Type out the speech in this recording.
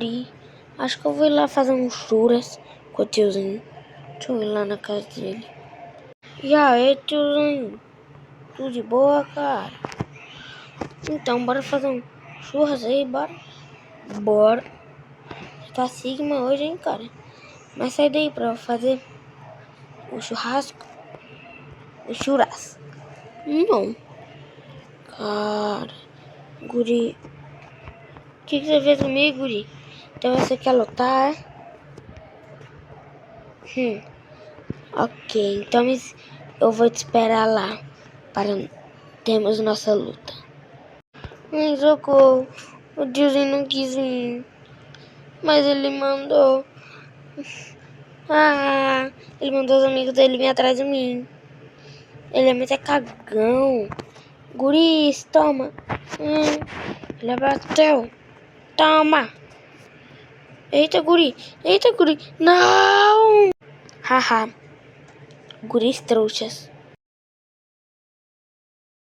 guri. Acho que eu vou ir lá fazer um churras com o tiozinho. Deixa eu ir lá na casa dele. E aí, tiozinho? Tudo de boa, cara? Então, bora fazer um churras aí, bora? Bora. Tá Sigma hoje, hein, cara? Mas sai daí pra fazer o churrasco. O churrasco. Não. Cara, guri. O que você fez comigo, guri? Então você quer lutar, é? Ok, então eu vou te esperar lá para termos nossa luta. Socorro. O tiozinho não quis vir, mas ele mandou. Ele mandou os amigos dele vir atrás de mim. Ele é muito cagão. Guris, toma. Ele bateu. Toma. Eita, guri. Eita, guri. Não. Haha. Guris trouxas.